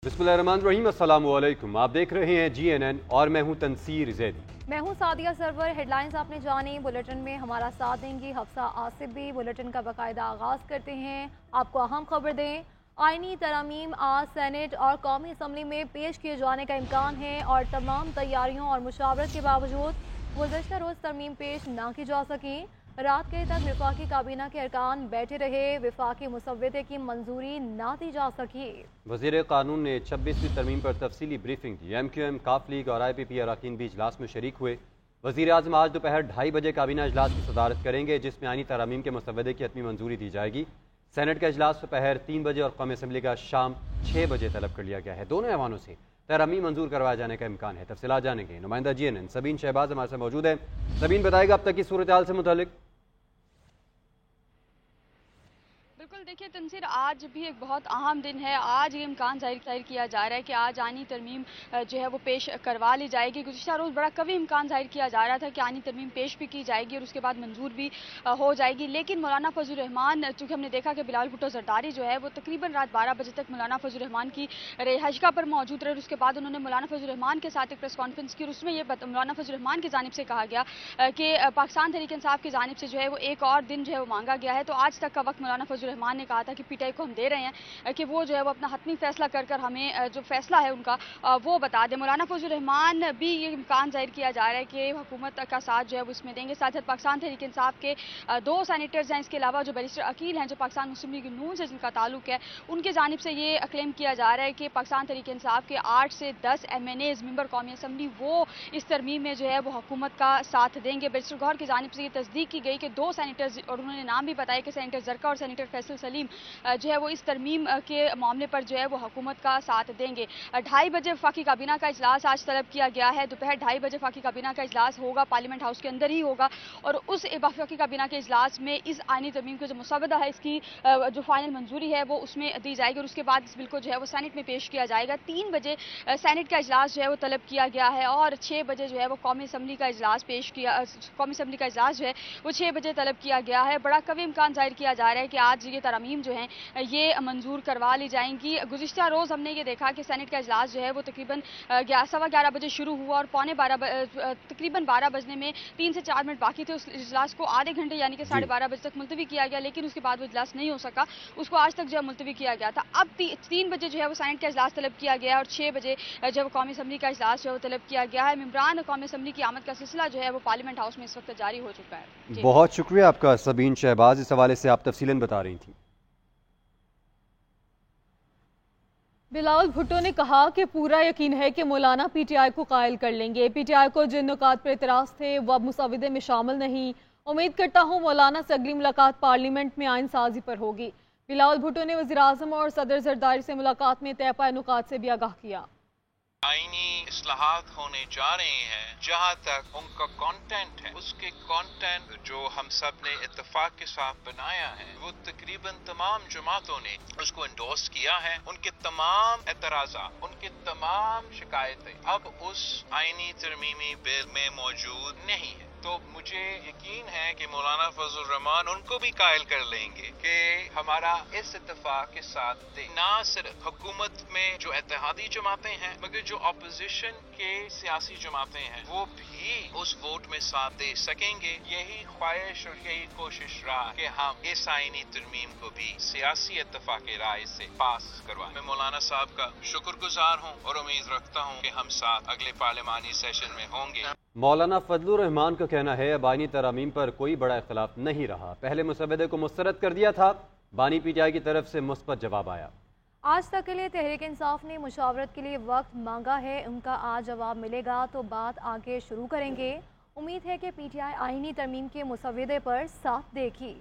बिस्मिल्लाहिर्रहमानिर्रहीम, अस्सलाम वालेकुम। आप देख रहे हैं GNN और मैं हूं तनसीर जैदी। मैं हूं सादिया सरवर। हेडलाइंस आपने जानी। बुलेटिन में हमारा साथ देंगी हफ्सा आसिफ भी। बुलेटिन का बाकायदा आगाज़ करते हैं। आपको अहम खबर दें, आईनी तरमीम आज सेनेट और कौमी असम्बली में पेश किए जाने का इम्कान है और तमाम तैयारियों और मुशावरत के बावजूद गुज़श्ता रोज़ तरमीम पेश ना की जा सकी। रात के तक विफाकी काबीना के अरकान बैठे रहे, विफाकी मुसव्वदे की मंजूरी ना दी जा सकी। वज़ीर कानून ने 26वीं तरमीम पर तफसीली ब्रीफिंग दी। MQM, काफ लीग और IPP अरकान भी इजलास में शरीक हुए। वज़ीर आज़म आज दोपहर 2:30 बजे काबीना इजलास की सदारत करेंगे, जिसमें आईनी तरमीम के मुसव्वदे की हतमी मंजूरी दी जाएगी। सेनेट का इजलास दोपहर 3 बजे और कौमी असम्बली का शाम 6 बजे तलब कर लिया गया है। दोनों ऐवानों से तरमीम मंजूर करवाए जाने का इम्कान है। तफसीलात जानेंगे। नुमाइंदा GNN सबीन शहबाज हमारे साथ मौजूद है। सबीन, बताएगा अब तक की सूरत हाल से मुतालिक। बिल्कुल, देखिए तनसीर, आज भी एक बहुत अहम दिन है। आज ये इम्कान जाहिर किया जा रहा है कि आज आनी तरमीम जो है वो पेश करवा ली जाएगी। गुज़श्ता रोज़ बड़ा कभी इम्कान जाहिर किया जा रहा था कि आनी तरमीम पेश भी की जाएगी और उसके बाद मंजूर भी हो जाएगी, लेकिन मौलाना फजल रहमान, चूँकि हमने देखा कि बिलावल भुट्टो जरदारी जो है वो तकरीबन रात 12 बजे तक मौलाना फजल रहमान की रिहाइशगाह पर मौजूद रहे। उसके बाद उन्होंने मौलाना फजल रहमान के साथ एक प्रेस कॉन्फ्रेंस की और उसमें ये मौलाना फजल रहमान की जानिब से कहा गया कि पाकिस्तान तहरीक इंसाफ की जानिब से जो है वो एक और दिन जो है वो मांगा गया है। तो आज तक का वक्त मौलाना फजल रहमान ने कहा था कि PTI को हम दे रहे हैं कि वो जो है वो अपना हतमी फैसला कर हमें जो फैसला है उनका वो बता दें। मौलाना फजल रहमान भी ये इम्कान जाहिर किया जा रहा है कि हुकूमत का साथ जो है वो इसमें देंगे। साथ ही पाकिस्तान तहरीक इंसाफ के 2 सैनिटर्स हैं, इसके अलावा जो बैरिस्टर अकील हैं जो पाकिस्तान मुस्लिम लीग नून से जिनका ताल्लुक है, उनकी जानिब से ये क्लेम किया जा रहा है कि पाकिस्तान तहरीक इंसाफ के 8 से 10 MNAs मेंबर कौमी असम्बली वो इस तरमीम में जो है वो हुकूमत का साथ देंगे। बैरिस्टर गौहर की जानिब से ये तस्दीक की गई कि 2 सैनिटर्स, और उन्होंने नाम भी बताया कि सैनिटर जरका और सैनिटर फैसल सलीम जो है वो इस तरमीम के मामले पर जो है वो हुकूमत का साथ देंगे। 2:30 बजे वफाकी काबीना का इजलास आज तलब किया गया है। दोपहर 2:30 बजे वफाकी काबीना का इजलास होगा, पार्लियामेंट हाउस के अंदर ही होगा और उस वफाकी काबीना के इजलास में इस आईनी तरमीम का जो मुसव्वदा है इसकी जो फाइनल मंजूरी है वो उसमें दी जाएगी और उसके बाद इस बिल को जो है वो सेनेट में पेश किया जाएगा। 3 बजे सेनेट का इजलास जो है वो तलब किया गया है और 6 बजे जो है वो कौमी असम्बली का इजलास कौमी असम्बली का इजलास जो है वो 6 बजे तलब किया गया है। बड़ा कभी इम्कान जाहिर किया जा रहा है कि आज ये तरमीम जो है ये मंजूर करवा ली जाएंगी। गुज़िश्ता रोज़ हमने ये देखा कि सेनेट का इजलास जो है वो तकरीबन 11:15 बजे शुरू हुआ और तकरीबन 12 बजने में 3 से 4 मिनट बाकी थे। उस इजलास को आधे घंटे यानी कि 12:30 बजे तक मुलतवी किया गया, लेकिन उसके बाद वो इजलास नहीं हो सका, उसको आज तक जो है मुलतवी किया गया था। अब 3 बजे जो है वो सेनेट का इजलास तलब किया गया है और 6 बजे जो है कौमी असम्बली का इजलास जो है वो तलब किया गया है। मेंबरान कौमी असम्बली की आमद का सिलसिला जो है वो पार्लियामेंट हाउस में इस वक्त जारी हो चुका है। बहुत शुक्रिया आपका सबीन शहबाज, इस हवाले से आप तफसीलन बता रही थी। बिलावल भुट्टो ने कहा कि पूरा यकीन है कि मौलाना PTI को कायल कर लेंगे। PTI को जिन नुकात पर एतराज़ थे वो अब मुसव्वदे में शामिल नहीं। उम्मीद करता हूँ मौलाना से अगली मुलाकात पार्लियामेंट में आइन साजी पर होगी। बिलावल भुट्टो ने वज़ीर आज़म और सदर जरदारी से मुलाकात में तय पाए नुकात से भी आगाह किया। आईनी इस्लाहात होने जा रहे हैं, जहाँ तक उनका कंटेंट है उसके कंटेंट जो हम सब ने इत्तेफाक के साथ बनाया है वो तकरीबन तमाम जमातों ने उसको इंडोर्स किया है। उनके तमाम एतराज़ात, उनके तमाम शिकायतें अब उस आईनी तरमीमी बिल में मौजूद नहीं है। तो मुझे यकीन है कि मौलाना फजल रहमान उनको भी कायल कर लेंगे कि हमारा इस इत्तेफाक के साथ दे। ना सिर्फ हुकूमत में जो इत्तेहादी जमातें हैं मगर जो अपोजिशन के सियासी जमातें हैं वो भी उस वोट में साथ दे सकेंगे। यही ख्वाहिश और यही कोशिश रहा कि हम इस आईनी तरमीम को भी सियासी इत्तेफाक राय से पास करवाएं। मैं मौलाना साहब का शुक्रगुजार हूँ और उम्मीद रखता हूँ कि हम साथ अगले पार्लियामानी सेशन में होंगे। मौलाना फजलुर रहमान का कहना है अब आईनी तरमीम पर कोई बड़ा इख्तलाफ नहीं रहा। पहले मुसव्वदे को मुस्तरद कर दिया था, बानी PTI की तरफ से मुस्बत जवाब आया। आज तक के लिए तहरीक इंसाफ ने मुशावरत के लिए वक्त मांगा है, उनका आज जवाब मिलेगा तो बात आगे शुरू करेंगे। उम्मीद है कि PTI आईनी तरमीम के मुसव्वदे पर साथ देगी।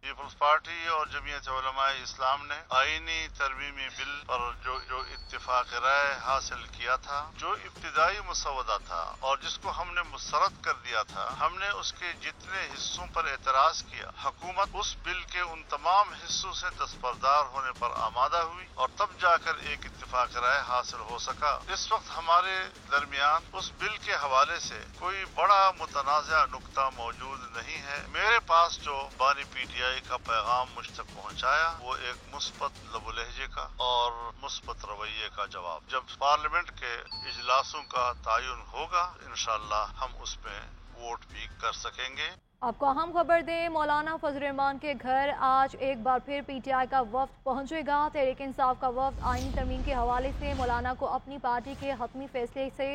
पीपल्स पार्टी और जमीयत उलमा इस्लाम ने आईनी तरमीमी बिल पर जो इत्तेफाक इत्तेफाक राय हासिल किया था। जो इब्तिदाई मुसवदा था और जिसको हमने मुस्तरद कर दिया था, हमने उसके जितने हिस्सों पर एतराज किया, हुकूमत उस बिल के उन तमाम हिस्सों से दस्तबरदार होने पर आमादा हुई और तब जाकर एक इत्तेफाक राय हासिल हो सका। इस वक्त हमारे दरमियान उस बिल के हवाले से कोई बड़ा मुतनाज़ा नुक्ता मौजूद नहीं है। मेरे पास जो बानी पीटीआई का पैगाम मुझ तक पहुंचाया वो एक मुस्बत लबो लहजे का और मुस्बत रवैये का जवाब। जब पार्लियामेंट के इजलासों का तयन होगा, इंशाअल्लाह हम उसमें वोट भी कर सकेंगे। आपको अहम खबर दें, मौलाना फजल रहमान के घर आज एक बार फिर पीटीआई का वफ्द पहुंचेगा। तहरीक इंसाफ का वफ्द आईनी तरमीम के हवाले से मौलाना को अपनी पार्टी के हतमी फैसले से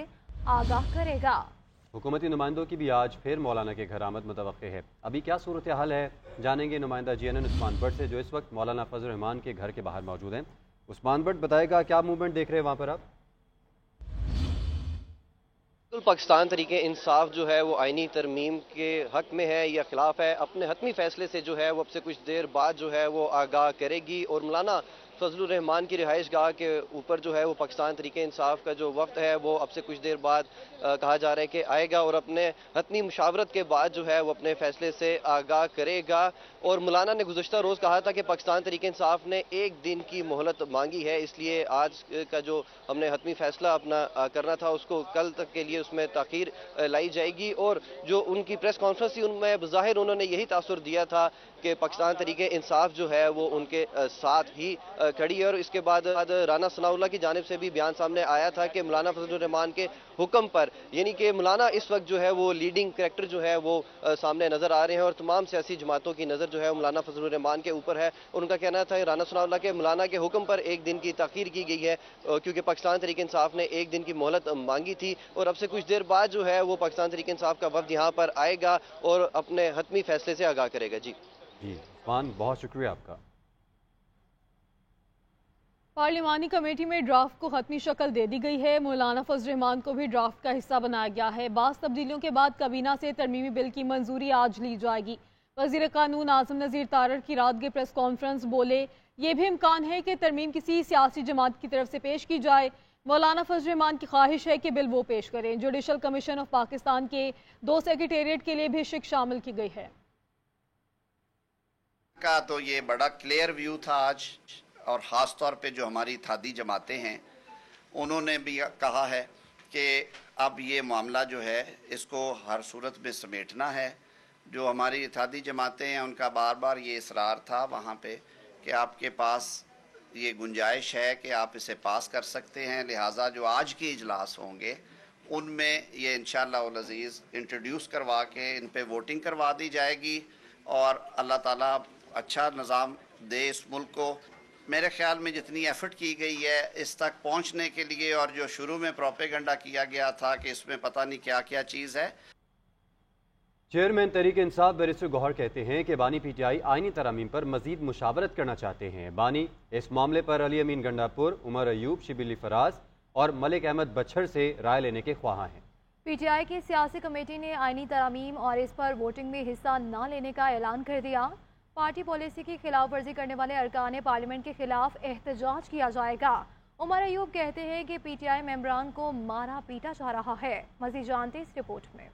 आगाह करेगा। हुकूमती नुमाइंदों की भी आज फिर मौलाना के घर आमद मुतवक्के है। अभी क्या सूरत हाल है, जानेंगे नुमाइंदा GNN उस्मान बट से, जो इस वक्त मौलाना फजल रहमान के घर के बाहर मौजूद हैं। उस्मान बट बताएगा क्या मूवमेंट देख रहे हैं वहाँ पर आप? पाकिस्तान तरीके इंसाफ जो है वो आईनी तरमीम के हक में है या खिलाफ है, अपने हतमी फैसले से जो है वो अब से कुछ देर बाद जो है वो आगाह करेगी। और मौलाना फजल रहमान की रिहाइश गाह के ऊपर जो है वो पाकिस्तान तरीके इंसाफ का जो वफ्द है वो अब से कुछ देर बाद कहा जा रहा है कि आएगा और अपने हतमी मुशावरत के बाद जो है वो अपने फैसले से आगाह करेगा। और मौलाना ने गुज़श्ता रोज़ कहा था कि पाकिस्तान तरीके इंसाफ ने एक दिन की मोहलत मांगी है, इसलिए आज का जो हमने हतमी फैसला अपना करना था उसको कल तक के लिए उसमें ताख़ीर लाई जाएगी। और जो उनकी प्रेस कॉन्फ्रेंस थी उनमें बज़ाहिर उन्होंने यही तासुर दिया था कि पाकिस्तान तरीके इंसाफ जो है वो उनके साथ ही खड़ी है। और इसके बाद राना सनाउल्लाह की जानिब से भी बयान सामने आया था कि मौलाना फजल रहमान के हुक्म पर, यानी कि मौलाना इस वक्त जो है वो लीडिंग करैक्टर जो है वो सामने नजर आ रहे हैं और तमाम सियासी जमातों की नज़र जो है मौलाना फजल रहमान के ऊपर है। उनका कहना था राना सनाउल्लाह के मौलाना के हुक्म पर एक दिन की ताख़ीर की गई है क्योंकि पाकिस्तान तरीके इंसाफ ने एक दिन की मोहलत मांगी थी। और अब से कुछ देर बाद जो है वो पाकिस्तान तरीके इंसाफ का वफ्द यहाँ पर आएगा और अपने हतमी फैसले से आगाह करेगा। जी उस्मान, बहुत शुक्रिया आपका। पार्लिमानी कमेटी में ड्राफ्ट को खत्मी शक्ल दे दी गई है। मौलाना फजल रहमान को भी ड्राफ्ट का हिस्सा बनाया गया है। बास तब्दीलियों के बाद काबीना से तरमीमी बिल की मंजूरी आज ली जाएगी। वज़ीर कानून आज़म नज़ीर तारड़ की रात की प्रेस कॉन्फ्रेंस बोले, ये भी इम्कान है कि तरमीम किसी सियासी जमात की तरफ से पेश की जाए। मौलाना फजल रहमान की ख्वाहिश है कि बिल वो पेश करें। जुडिशल कमीशन ऑफ पाकिस्तान के 2 सेक्रेटेरिएट के लिए भी शिक शामिल की गई है। का तो ये बड़ा क्लियर व्यू था आज, और ख़ास तौर पे जो हमारी इत्तेहादी जमातें हैं उन्होंने भी कहा है कि अब ये मामला जो है इसको हर सूरत में समेटना है। जो हमारी इत्तेहादी जमातें हैं उनका बार बार ये इसरार था वहाँ पे कि आपके पास ये गुंजाइश है कि आप इसे पास कर सकते हैं, लिहाजा जो आज के इजलास होंगे उनमें ये इंशाअल्लाह उल अज़ीज़ इंट्रोड्यूस करवा के इन पे वोटिंग करवा दी जाएगी और अल्लाह ताला अच्छा निज़ाम दे इस मुल्क को। मेरे ख्याल में जितनी एफर्ट की गई है इस तक पहुंचने के लिए, और जो शुरू में प्रोपेगेंडा किया गया था कि इसमें पता नहीं क्या क्या चीज़ है। चेयरमैन तहरीक इंसाफ बैरिस्टर गौहर कहते हैं कि बानी पीटीआई आईनी तरमीम पर मजीद मुशावरत करना चाहते हैं। बानी इस मामले पर अली अमीन गंडापुर, उमर अयूब, शिबिली फराज और मलिक अहमद बच्छर से राय लेने के ख्वाहां हैं। पीटीआई की सियासी कमेटी ने आईनी तरमीम और इस पर वोटिंग में हिस्सा न लेने का ऐलान कर दिया। पार्टी पॉलिसी की खिलाफ वर्जी करने वाले अरकान पार्लियामेंट के खिलाफ एहतजाज किया जाएगा। उमर अयूब कहते हैं कि पीटीआई मेंबरान को मारा पीटा जा रहा है। मजीद जानते इस रिपोर्ट में।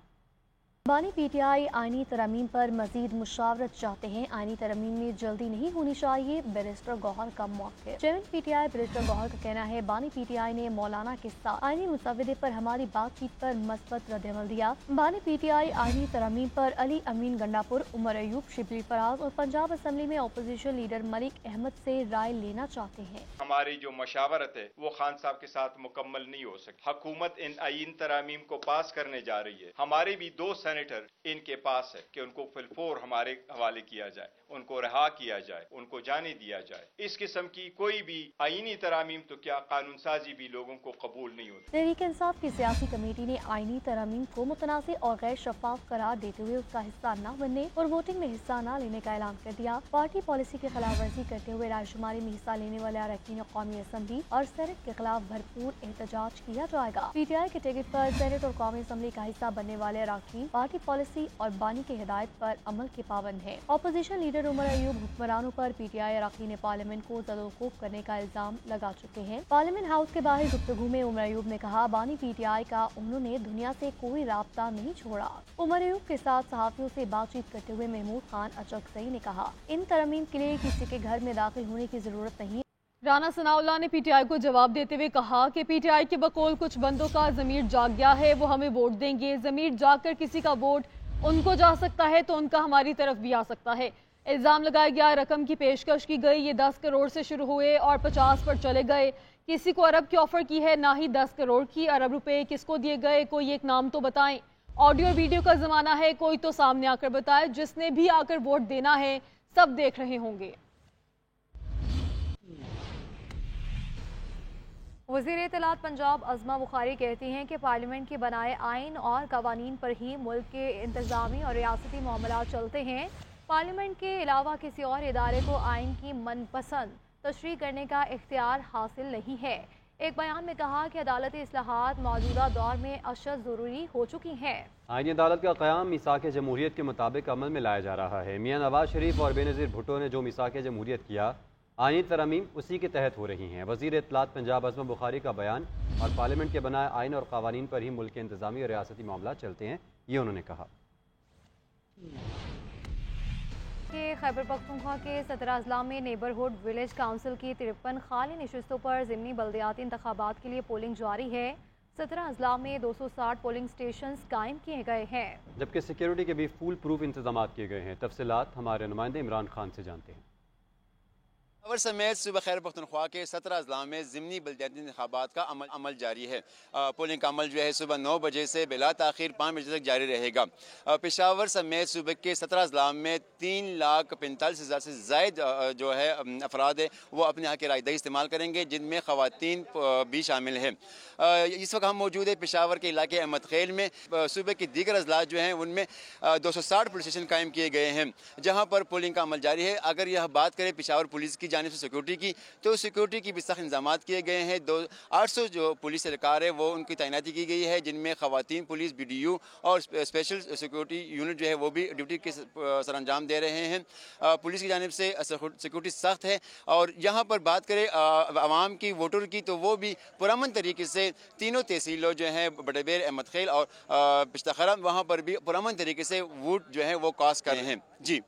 बानी पीटीआई आईनी तरमीम पर मजीद मुशावरत चाहते हैं। आईनी तरमीम में जल्दी नहीं होनी चाहिए, बैरिस्टर गौहर का मौक़िफ़। चेयरमैन पीटीआई बैरिस्टर गौहर का कहना है बानी पीटीआई ने मौलाना के साथ आईनी मुसवदे पर हमारी बातचीत पर मस्बत रद्द-ए-अमल दिया। बानी पीटीआई आईनी तरमीम पर अली अमीन गंडापुर, उमर अयूब, शिबिली फराज और पंजाब असम्बली में अपोजिशन लीडर मलिक अहमद से राय लेना चाहते हैं। हमारी जो मशावरत है वो खान साहब के साथ मुकम्मल नहीं हो सकती। हुकूमत इन आईन तरमीम को पास करने जा रही है। हमारे भी 2 सेनेटर इनके पास है कि उनको फिलफोर हमारे हवाले किया जाए, उनको रहा किया जाए, उनको जाने दिया जाए। इस किस्म की कोई भी आईनी तरामीम तो क्या कानून साजी भी लोगों को कबूल नहीं होती। तहरीक इंसाफ की सियासी कमेटी ने आईनी तरामीम को मुतनाज़िर और गैर शफाफ करार देते हुए उसका हिस्सा न बनने और वोटिंग में हिस्सा न लेने का ऐलान कर दिया। पार्टी पॉलिसी की खिलाफ वर्जी करते हुए रायशुमारी में हिस्सा लेने वाले अरकान कौमी असम्बली और सेनेट के खिलाफ भरपूर एहतजाज किया जाएगा। पीटीआई के टिकट पर सेनेट और कौमी असम्बली का हिस्सा बनने वाले अरकान पार्टी पॉलिसी और बानी की हिदायत पर अमल के पाबंद है। अपोजिशन लीडर उमर अयूब हुक्मरानों पर पीटीआई अरकान पार्लियामेंट को ज़दोकोफ करने का इल्जाम लगा चुके हैं। पार्लियामेंट हाउस के बाहर गुफ्तगू में उमर अयूब ने कहा, बानी पीटीआई का उन्होंने दुनिया से कोई राब्ता नहीं छोड़ा। उमर अयूब के साथ सहाफ़ियों से बातचीत करते हुए महमूद खान अचकज़ई ने कहा, इन तरमीम के लिए किसी के घर में दाखिल होने की जरूरत नहीं। राना सनाउल्लाह ने पीटीआई को जवाब देते हुए कहा कि पीटीआई के बकौल कुछ बंदों का ज़मीर जाग गया है, वो हमें वोट देंगे। ज़मीर जाग कर किसी का वोट उनको जा सकता है तो उनका हमारी तरफ भी आ सकता है। इल्ज़ाम लगाया गया रकम की पेशकश की गई, ये 10 करोड़ से शुरू हुए और 50 पर चले गए। किसी को अरब की ऑफर की है, ना ही 10 करोड़ की। अरब रुपए किसको दिए गए, कोई एक नाम तो बताएं। ऑडियो वीडियो का ज़माना है, कोई तो सामने आकर बताए। जिसने भी आकर वोट देना है सब देख रहे होंगे। वज़ीर इत्तलात पंजाब अज़मा बुखारी कहती हैं कि पार्लियामेंट के बनाए आइन और कवानीन पर ही मुल्क के इंतज़ामी और रियासती मामलात चलते हैं। पार्लियामेंट के अलावा किसी और इदारे को आइन की मनपसंद तशरीह करने का इख्तियार हासिल नहीं है। एक बयान में कहा कि अदालती इस्लाहात मौजूदा दौर में अशद ज़रूरी हो चुकी हैं। आईनी अदालत का क़याम मीसाक जमहूरियत के मुताबिक अमल में लाया जा रहा है। मियां नवाज शरीफ और बेनज़ीर भुट्टो ने जो मीसाक जमहूरियत किया, आईनी तरमीम उसी के तहत हो रही हैं। वज़ीर इत्तलात पंजाब अज़मा बुखारी का बयान और पार्लियामेंट के बनाए आइन और क़वानीन पर ही मुल्क के इंतज़ामी और रियासती मामला चलते हैं, ये उन्होंने कहा। खैबर पख्तूनख्वा के 17 अजला में नेबरहुड विलेज काउंसिल की 53 खाली नशिस्तों पर ज़िमनी बल्दियाती इंतखाबात के लिए पोलिंग जारी है। 17 अजला में 260 पोलिंग स्टेशन कायम किए गए हैं, जबकि सिक्योरिटी के भी फुल प्रूफ इंतजाम किए गए हैं। तफसीलात हमारे नुमाइंदे इमरान खान से जानते हैं। खबर समेत सुबह खैर पख्तूनख्वा के 17 अजला में ज़िमनी बल्दियाती इंतखाबात का अमल जारी है। पोलिंग का अमल जो है सुबह 9 बजे से बिला ताख़ीर 5 बजे तक जारी रहेगा। पेशावर समेत सुबह के 17 अजला में 3,45,000 से ज़ायद जो है अफराद है वो अपने यहाँ की रायदही इस्तेमाल करेंगे, जिनमें ख़वातीन भी शामिल है। इस वक्त हम मौजूद है पेशावर के इलाके अहमद खेल में। सूबे के दीगर अजला जो हैं उनमें 260 पुलिस स्टेशन कायम किए गए हैं, जहाँ पर पोलिंग का अमल जारी है। अगर यह बात करें पेशावर पुलिस की जानिब से सिक्योरिटी की, तो सिक्योरिटी की भी सख्त इंतजाम किए गए हैं। 800 जो पुलिस एहलकार है वो उनकी तैनाती की गई है, जिनमें ख़वातीन पुलिस, BDU और स्पेशल सिक्योरिटी यूनिट जो है वो भी ड्यूटी के सर अंजाम दे रहे हैं। पुलिस की जानिब से सिक्योरिटी सख्त है। और यहाँ पर बात करें आवाम की, वोटर की, तो वो भी पुरअमन तरीके से तीनों तहसीलों जो हैं बड़ेबेर, अहमद खेल और पिश्तखरा, वहाँ पर भी पुरअमन तरीके से वोट जो है वो कास्ट कर रहे हैं। जी।